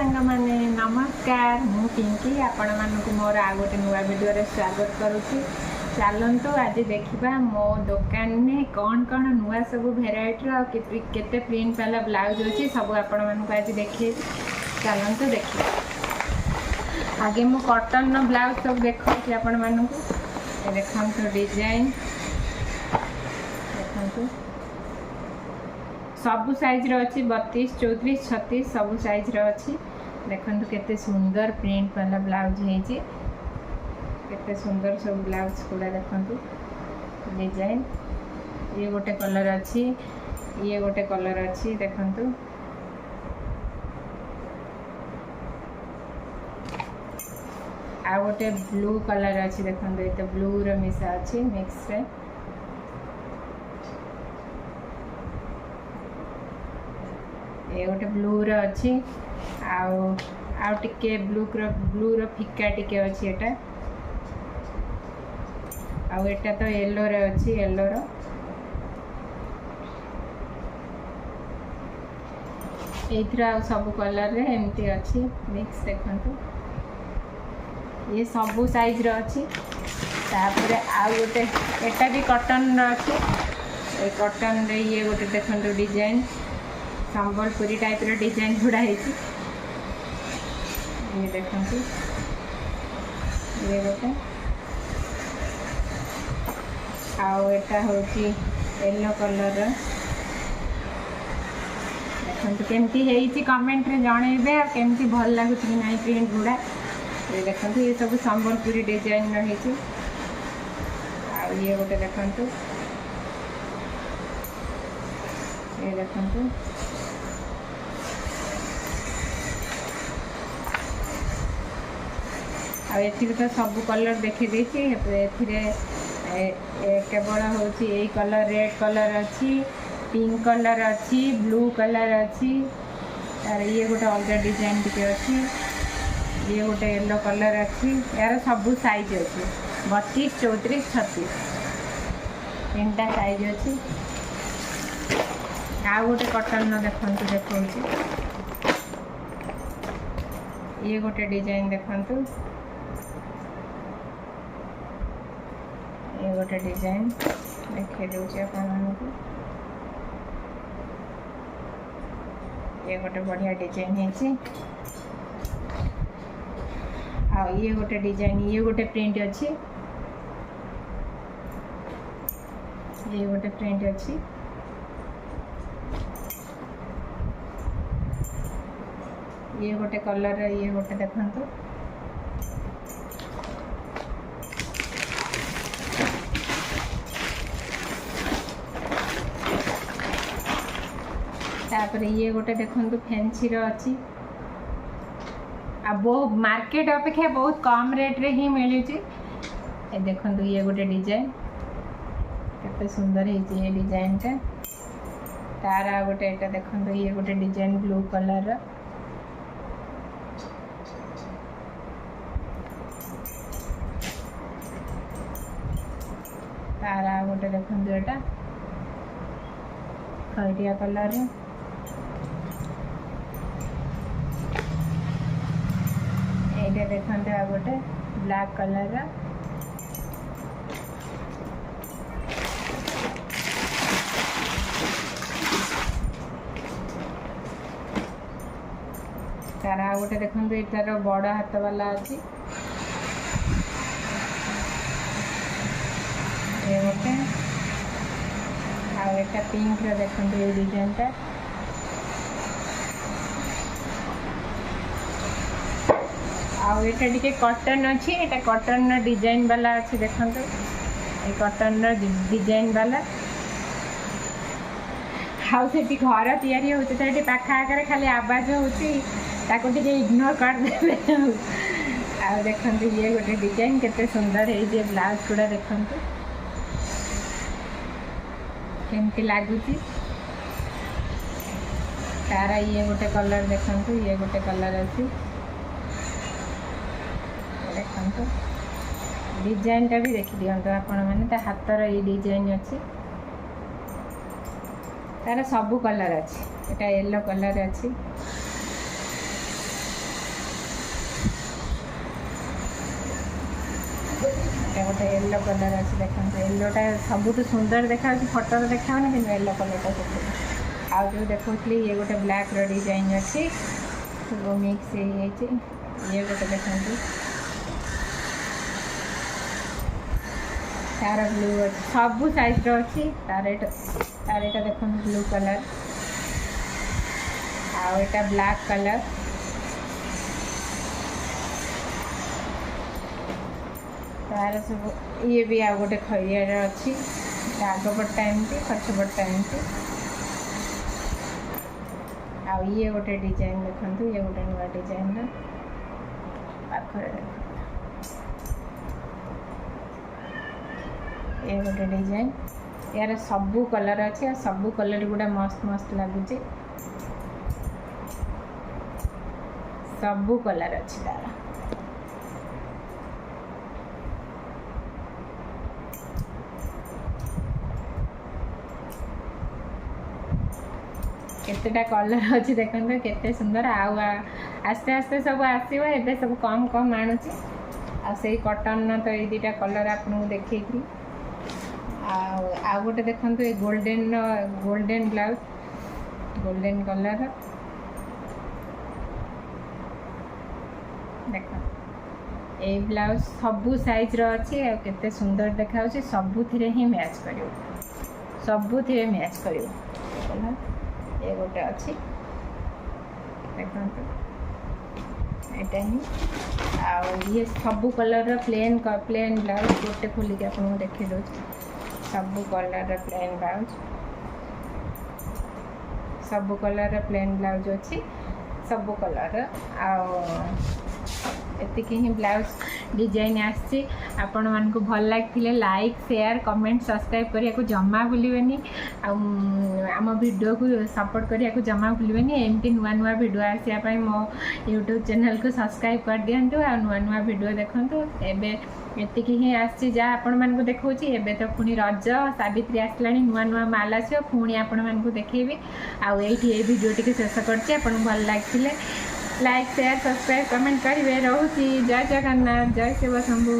सांग माने नमस्कार मु पिंकी आपण मानक मोर आ गोटे नुआ वीडियो रे स्वागत करुच्ची। चलतु आज देखा मो दुकान में कौन कौन नुआ सब भेराइटी केते प्रिंट वाला ब्लाउज अच्छी सब आपण मानक आज देखे। चलतु देखिए आगे मु कॉटन ब्लाउज सब देखा आपण मानक देखु डिजाइन देखु सबु साइज अच्छी 32, 34, 36 सबु साइज अच्छी। देखो केते सुंदर प्रिंट वाला ब्लाउज है केते सुंदर सब ब्लाउज गुड़ा देखो डिजाइन ये गोटे कलर अच्छी ये गोटे कलर अच्छी देखो आ गोटे ब्लू कलर अच्छी देखो ये ब्लू रो मिसा अच्छी मिक्स रे ये गोटे ब्लू रो अच्छी आउ टिके ब्लू रो फिका टिके अच्छी एटा आउ एटा तो येलो रे अच्छी येलो रो एथरा सब कलर रे एमती अच्छी मिक्स देखंतु ये सबु साइज रो अच्छी। तापर आउ गोटे एटा भी कॉटन रो अच्छी ए कॉटन रे ये गोटे देखंतु डिजाइन संबलपुरी टाइप रो डिजाइन गुड़ा है ये देखो ये गोटे आउ एटा होची येलो कलर देखो केमती है कमेंट रे जणेबे आ केमती भल लागुच कि नहीं प्रिंट गुड़ा ये देखो ये सब संबलपुरी डिजाइन रही आ ये गोटे देखो ये देखो तो सब कलर देखी केवल हूँ ये कलर रेड कलर अच्छी पिंक कलर अच्छी ब्लू कलर अच्छी ये गोटे अलग डिजाइन टी अच्छी ये गोटे येलो कलर अच्छी यार सब साइज अच्छी 32, 34, 36 तीनटा साइज अच्छी। आ गोटे कॉटन देखु देखो ये गोटे डिजाइन देखु ये गोटे डिजाइन देखे दूसरी आपको ये गोटे बढ़िया डिजाइन है आ ये गोटे डिजाइन ये गोटे प्रिंट अच्छी ये गोटे प्रिंट अच्छी ये गोटे कलर ये गोटे देखंतु तापर ये गोटे देखंतु फैंसी रो अच्छी आ वो मार्केट अपेक्षा बहुत कम रेट रे ही मिलू ए देखंतु ये गोटे डिजाइन केते सुंदर है ये डिजाइन टा तारा गोटे एटा देखंतु ये गोटे डिजाइन ब्लू कलर रो तारा गोटे देखंतु एटा खैरिया कलर रो ये देखते आ गोटे ब्लैक कलर तार आ गोटे देखते यार बड़ हाथ वाला अच्छी ये गोटे आ पिंक रो देखते ये डिजाइन टा आउ एटा टिके कॉटन अच्छी एटा कॉटन डिजाइन वाला अच्छी देखो ये कॉटन डिजाइन वाला आउ से घर तैयारी होती तो पाखा आगे खाली आवाज होती इग्नोर करदे आ देखते ये गोटे डिजाइन केते सुंदर है ब्लाउज गुड़ा देखते केमती लगुच तारा ये गोटे कलर देखते ये गोटे कलर अच्छी देखो डिजाइन टा भी देखी दिखाँ आपण मैंने हाथर ये डिजाइन अच्छी तार सबू कलर अच्छी एटा येलो कलर अच्छी गोटे येलो कलर अच्छे देखते येलोटा सबुठ सुंदर देखा फटो देखा कि येलो कलरटा सब आउ जो देखी ये गोटे ब्लैक डिजाइन अच्छी सब मिक्स ये गोटे देखते तार ब्लू अच्छी सब साइज अच्छी तार यहाँ देखो ब्लू कलर आटा ब्लैक कलर तार सब ये भी आ गोटे खरियार अच्छी आगपटा एमती पछपटा एमती आउ ये गोटे डिजाइन देखो ये गोटे नुआ डिजाइन पाखरे ये गोटे डिजाइन यार सबू कलर अच्छे और सबू कलर गुड़ा मस्त मस्त लगुच सबू कलर अच्छी तार केतेटा कलर अच्छी देखते केते सुंदर आस्ते आस्ते सब आसो ए सब कम कम आणुची आई कटन तो ये दुटा कलर आपको देखी आ गोटे देखो ये गोल्डन ब्लाउज गोल्डन कलर देख ये ब्लाउज सबू साइज अच्छी केते सुंदर देखा सबुथिरे ही मैच कर सबुथिरे मैच कर ये गोटे अच्छी देखो यहाँ ये सबू कलर प्लेन ब्लाउज गोटे खोलिक आपको देखी दो सबू कलर प्लेन ब्लाउज सबू कलर प्लेन ब्लाउज अच्छी सबू कलर एतिकी ही ब्लाउज डिजाइन आसी आपण मानक भल लगे लाइक शेयर कमेंट सब्सक्राइब करने को जमा भूलें आम वीडियो को सपोर्ट करने को जमा भूलें एमती नुआ नुआ वीडियो आसापी मो यूट्यूब चैनल को सब्सक्राइब कर दिंतु आ नुआ नुआ वीडियो देखु एतिकी ही आसी जहाँ आपण मानक देखौची एबे तो पुणी रज सावित्री आसला नुआ नुआ माल आसो पुणी आपण मानक देखेबी आ ये वीडियो टी शेष करछि आपन भल लगे लाइक शेयर सब्सक्राइब कमेंट करेंगे रोची जय जगन्नाथ जय शिव शंभु।